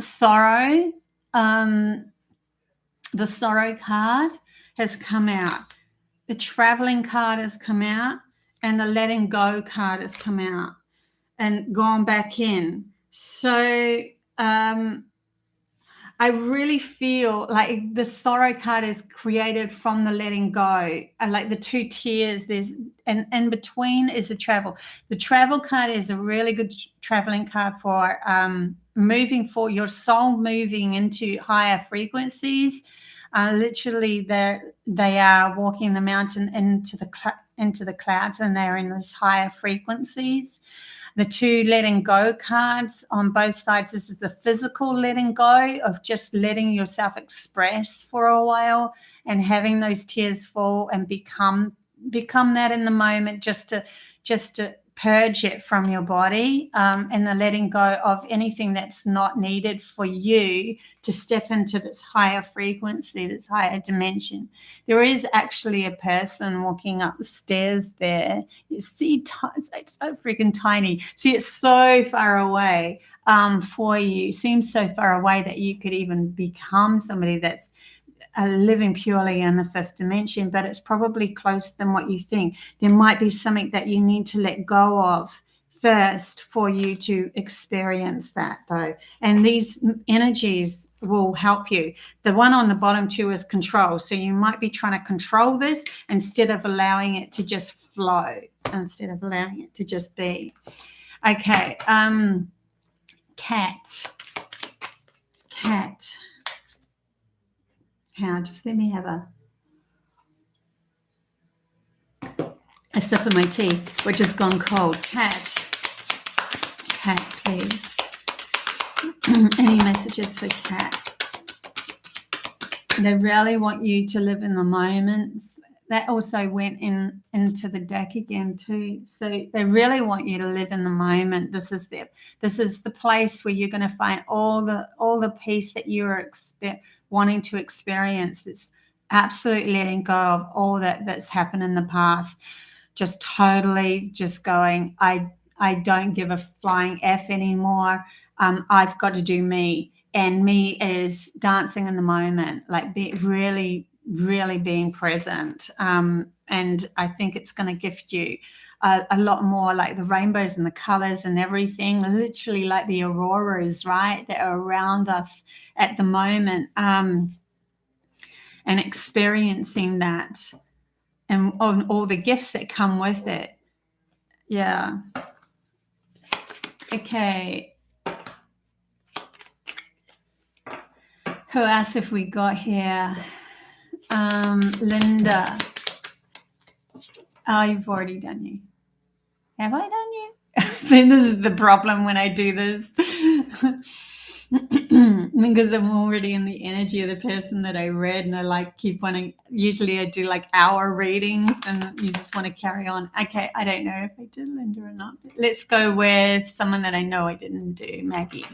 Sorrow. The sorrow card has come out. The traveling card has come out, and the letting go card has come out and gone back in. So I really feel like the sorrow card is created from the letting go. And like the two tears, and in between is the travel. The travel card is a really good traveling card for moving for your soul, moving into higher frequencies. Literally, they are walking the mountain into the clouds, and they're in those higher frequencies. The two letting go cards on both sides, this is the physical letting go of just letting yourself express for a while and having those tears fall and become that in the moment, just to purge it from your body, and the letting go of anything that's not needed for you to step into this higher frequency, this higher dimension. There is actually a person walking up the stairs there. You see, it's so freaking tiny. See, it's so far away for you. Seems so far away that you could even become somebody that's living purely in the fifth dimension, but it's probably closer than what you think. There might be something that you need to let go of first for you to experience that, though. And these energies will help you. The one on the bottom too is control. So you might be trying to control this instead of allowing it to just flow, instead of allowing it to just be. Okay. Cat. Just let me have a sip of my tea, which has gone cold. Cat, please. Any messages for Cat? They really want you to live in the moment. That also went into the deck again too. So they really want you to live in the moment. This is the place where you're going to find all the peace that you're wanting to experience. It's absolutely letting go of all that's happened in the past. Just totally just going, I don't give a flying F anymore. I've got to do me. And me is dancing in the moment, like really being present. And I think it's going to gift you a lot more, like the rainbows and the colors and everything, literally like the auroras, right, that are around us at the moment, and experiencing that and all the gifts that come with it. Yeah. Okay. Who else have we got here? Linda. Oh, you've already done you. Have I done you? See, this is the problem when I do this. Because I'm already in the energy of the person that I read, and I keep wanting, usually I do hour readings, and you just want to carry on. Okay, I don't know if I did Linda or not. Let's go with someone that I know I didn't do. Maggie.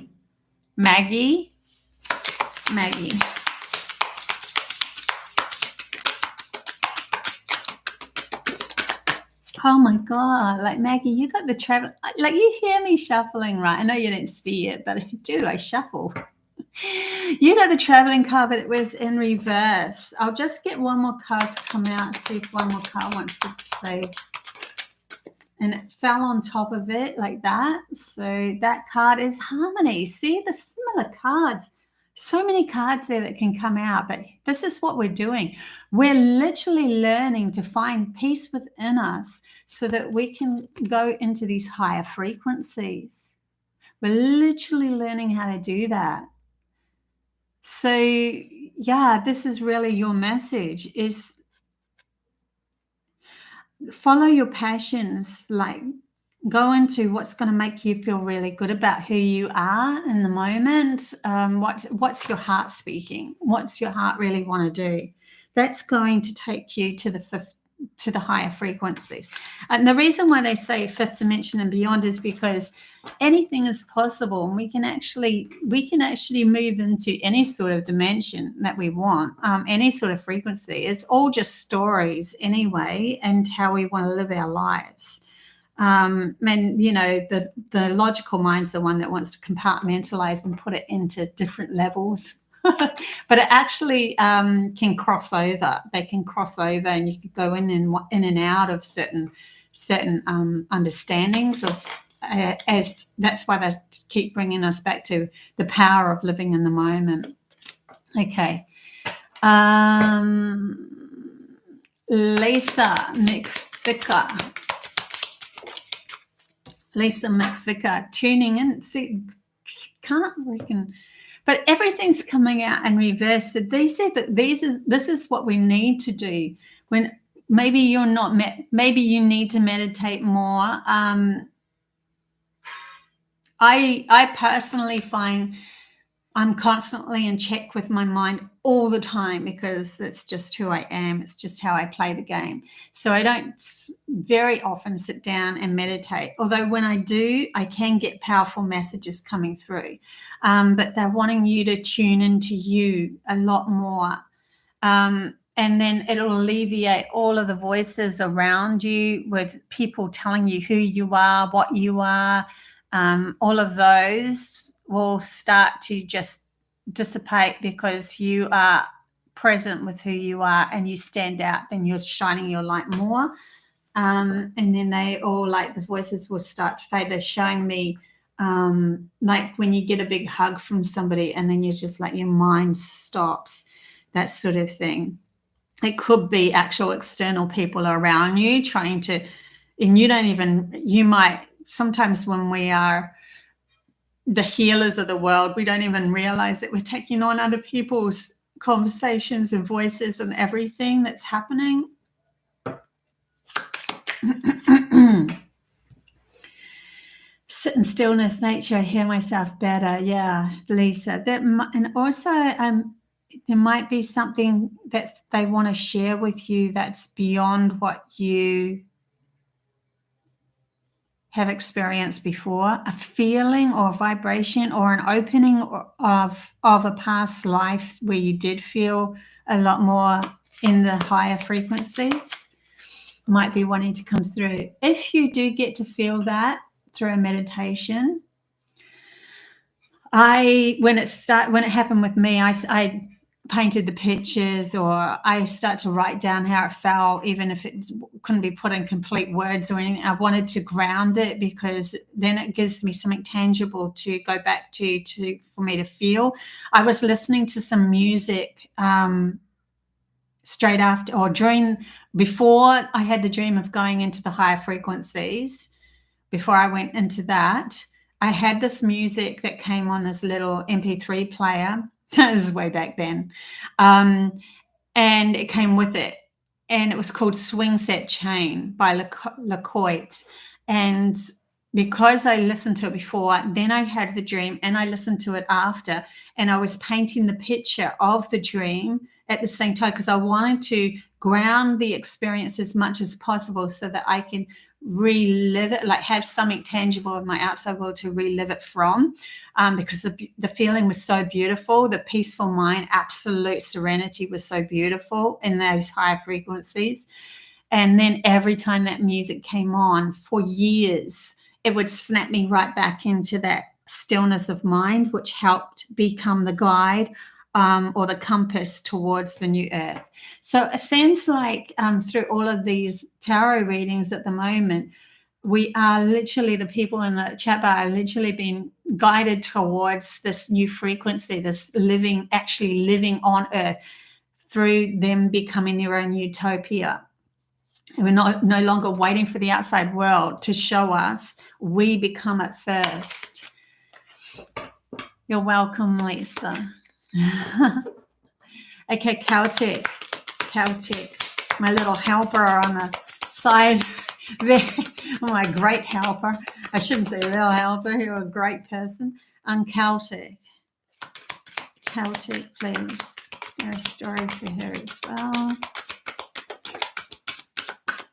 Oh my God, Maggie, you got the travel, you hear me shuffling, right? I know you don't see it, but I do, I shuffle. You got the traveling card, but it was in reverse. I'll just get one more card to come out, see if one more card wants to say. And it fell on top of it like that. So that card is harmony. See the similar cards. So many cards there that can come out, but this is what we're doing. We're literally learning to find peace within us so that we can go into these higher frequencies. We're literally learning how to do that. So, yeah, this is really your message, is follow your passions, go into what's going to make you feel really good about who you are in the moment. What's your heart speaking? What's your heart really want to do? That's going to take you to the higher frequencies. And the reason why they say fifth dimension and beyond is because anything is possible, and we can actually move into any sort of dimension that we want, any sort of frequency. It's all just stories anyway, and how we want to live our lives. And the logical mind's the one that wants to compartmentalize and put it into different levels. But it actually can cross over. They can cross over, and you could go in and out of certain understandings of, as that's why they keep bringing us back to the power of living in the moment. Okay. Lisa McVicker tuning in. See, can't reckon. But everything's coming out in reverse. So they said that this is what we need to do. When maybe you're not, maybe you need to meditate more. I personally find I'm constantly in check with my mind all the time because that's just who I am. It's just how I play the game. So I don't very often sit down and meditate. Although when I do, I can get powerful messages coming through. But they're wanting you to tune into you a lot more. And then it'll alleviate all of the voices around you with people telling you who you are, what you are. All of those will start to just dissipate because you are present with who you are and you stand out, then you're shining your light more. And then they all, like, the voices will start to fade. They're showing me like when you get a big hug from somebody and then you're just like, your mind stops, that sort of thing. It could be actual external people around you trying to, and you might, sometimes when we are the healers of the world, we don't even realize that we're taking on other people's conversations and voices and everything that's happening. Sit in stillness, nature, hear myself better. Yeah, Lisa. And also, there might be something that they want to share with you that's beyond what you have experienced before, a feeling or a vibration or an opening of a past life where you did feel a lot more in the higher frequencies, might be wanting to come through. If you do get to feel that through a meditation, when it happened with me, I painted the pictures, or I start to write down how it felt, even if it couldn't be put in complete words or anything. I wanted to ground it because then it gives me something tangible to go back to for me to feel. I was listening to some music straight after or before I had the dream of going into the higher frequencies. Before I went into that, I had this music that came on this little MP3 player. This is way back then. And it came with it. And it was called Swing Set Chain by LaCoit. And because I listened to it before, then I had the dream and I listened to it after. And I was painting the picture of the dream at the same time because I wanted to ground the experience as much as possible so that I can relive it, like have something tangible in my outside world to relive it from, because the feeling was so beautiful. The peaceful mind, absolute serenity was so beautiful in those higher frequencies. And then every time that music came on for years, it would snap me right back into that stillness of mind, which helped become the guide or the compass towards the new earth. So it seems like through all of these tarot readings at the moment, we are literally, the people in the chat bar are literally being guided towards this new frequency, this actually living on earth through them becoming their own utopia. And we're no longer waiting for the outside world to show us. We become it first. You're welcome, Lisa. Okay, Celtic, my little helper on the side there. My great helper. I shouldn't say little helper. You're a great person. Celtic, please. There's a story for her as well.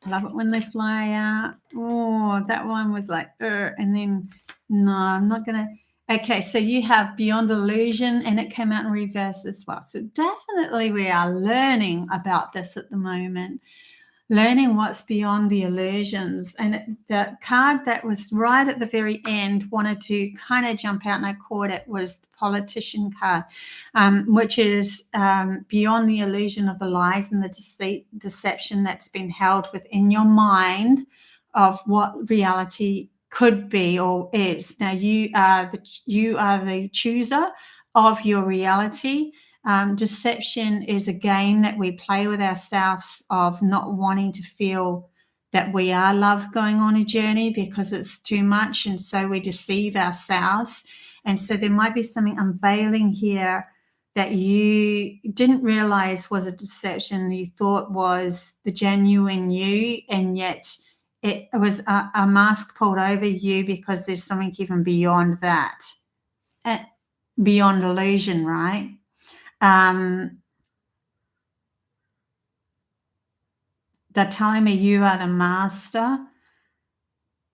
I love it when they fly out. Oh, that one was like, and then, no, I'm not going to. Okay, so you have Beyond Illusion, and it came out in reverse as well. So definitely we are learning about this at the moment, learning what's beyond the illusions. And the card that was right at the very end wanted to kind of jump out, and I caught it, was the Politician card, which is beyond the illusion of the lies and the deception that's been held within your mind of what reality could be or is. Now you are the chooser of your reality. Deception is a game that we play with ourselves of not wanting to feel that we are love going on a journey because it's too much, and so we deceive ourselves. And so there might be something unveiling here that you didn't realize was a deception. You thought was the genuine you, and yet it was a mask pulled over you because there's something even beyond that. beyond illusion, right? They're telling me you are the master,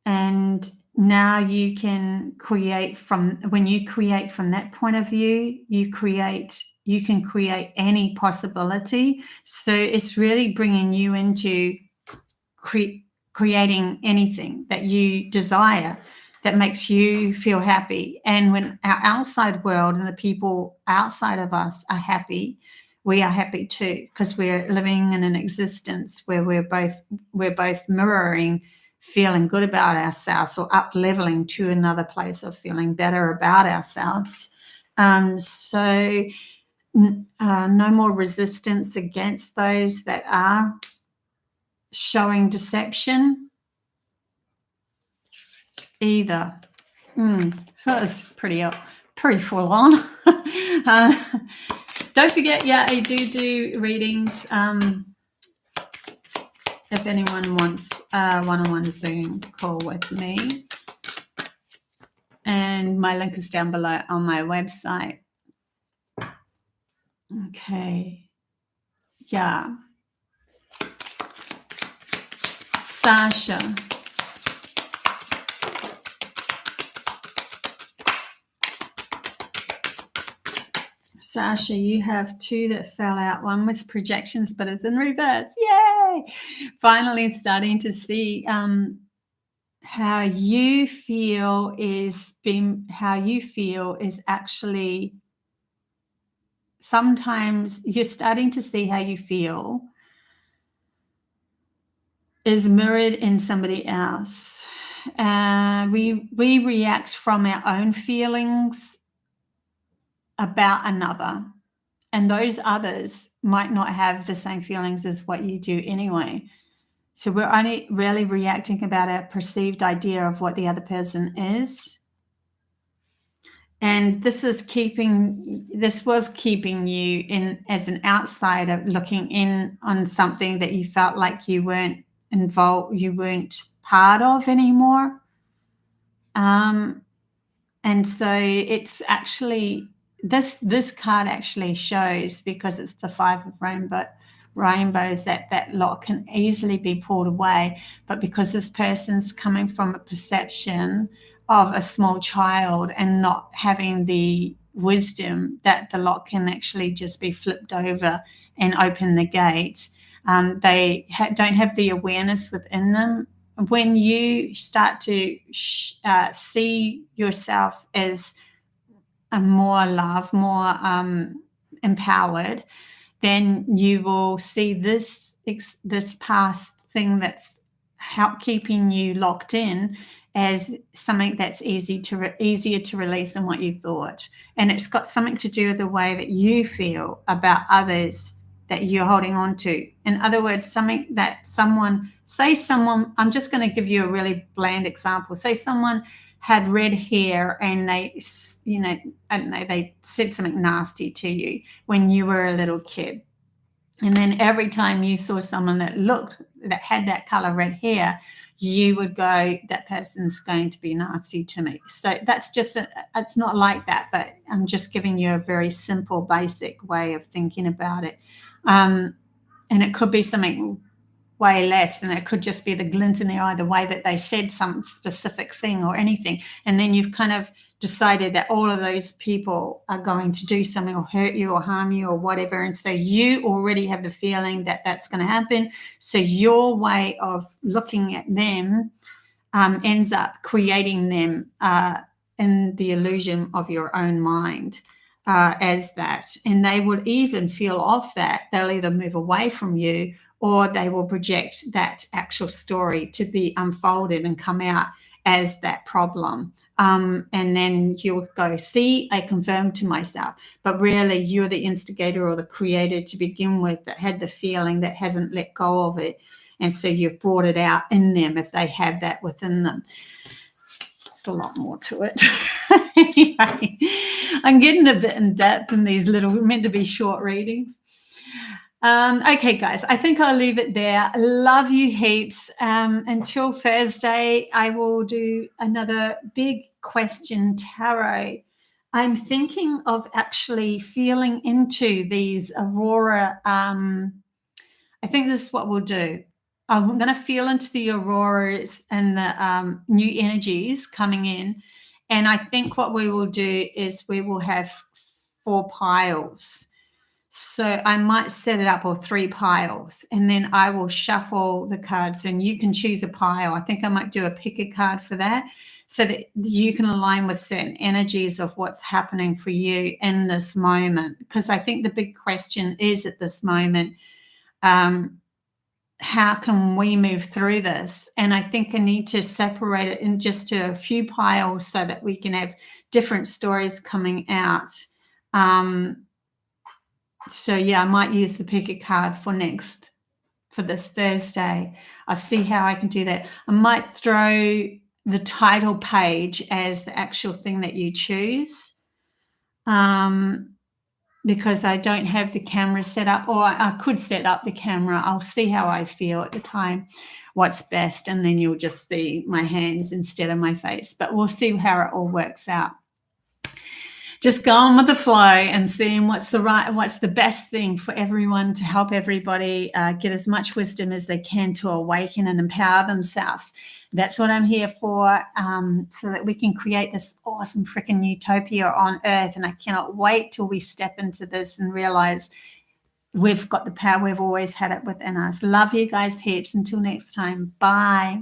and now you can create from, when you create from that point of view, you can create any possibility. So it's really bringing you into creating anything that you desire that makes you feel happy. And when our outside world and the people outside of us are happy, we are happy too, because we're living in an existence where we're both mirroring feeling good about ourselves, or up leveling to another place of feeling better about ourselves. So no more resistance against those that are showing deception either. So it's pretty full on. Don't forget, I do readings. If anyone wants a one-on-one Zoom call with me, and my link is down below on my website. Okay. Yeah. Sasha. Sasha, you have two that fell out. One was projections, but it's in reverse. Yay! Finally starting to see how you feel is actually, sometimes you're starting to see how you feel is mirrored in somebody else. We react from our own feelings about another, and those others might not have the same feelings as what you do anyway. So we're only really reacting about our perceived idea of what the other person is. And this was keeping you in as an outsider, looking in on something that you felt like you weren't involved, you weren't part of anymore. And so it's actually, this card actually shows, because it's the Five of Rainbows, that lock can easily be pulled away. But because this person's coming from a perception of a small child and not having the wisdom that the lock can actually just be flipped over and open the gate, they don't have the awareness within them. When you start to see yourself as a more love, more empowered, then you will see this past thing that's keeping you locked in as something that's easier to release than what you thought. And it's got something to do with the way that you feel about others that you're holding on to. In other words, I'm just going to give you a really bland example. Say someone had red hair and they said something nasty to you when you were a little kid. And then every time you saw someone that had that color red hair, you would go, that person's going to be nasty to me. So that's just, it's not like that, but I'm just giving you a very simple, basic way of thinking about it. And it could be something way less, and it could just be the glint in their eye, the way that they said some specific thing or anything. And then you've kind of decided that all of those people are going to do something or hurt you or harm you or whatever. And so you already have the feeling that that's going to happen. So your way of looking at them ends up creating them in the illusion of your own mind as that. And they would even feel off that. They'll either move away from you, or they will project that actual story to be unfolded and come out as that problem. And then you'll go, see, I confirmed to myself. But really, you're the instigator or the creator to begin with, that had the feeling, that hasn't let go of it. And so you've brought it out in them if they have that within them. It's a lot more to it. Anyway, I'm getting a bit in depth in these meant to be short readings. Okay, guys, I think I'll leave it there. Love you heaps. Until Thursday, I will do another big question tarot I'm thinking of actually feeling into these aurora. I think this is what we'll do. I'm going to feel into the auroras and the new energies coming in. And I think what we will do is we will have 4 piles. So I might set it up, or 3 piles, and then I will shuffle the cards and you can choose a pile. I think I might do a pick a card for that, so that you can align with certain energies of what's happening for you in this moment. Because I think the big question is at this moment, how can we move through this? And I think I need to separate it in just to a few piles so that we can have different stories coming out. So yeah, I might use the pick a card for this Thursday. I'll see how I can do that. I might throw the title page as the actual thing that you choose, because I don't have the camera set up, or I could set up the camera. I'll see how I feel at the time, what's best, and then you'll just see my hands instead of my face. But we'll see how it all works out. Just going with the flow and seeing what's the best thing for everyone, to help everybody get as much wisdom as they can to awaken and empower themselves. That's what I'm here for, so that we can create this awesome freaking utopia on earth. And I cannot wait till we step into this and realize we've got the power. We've always had it within us. Love you guys heaps. Until next time. Bye.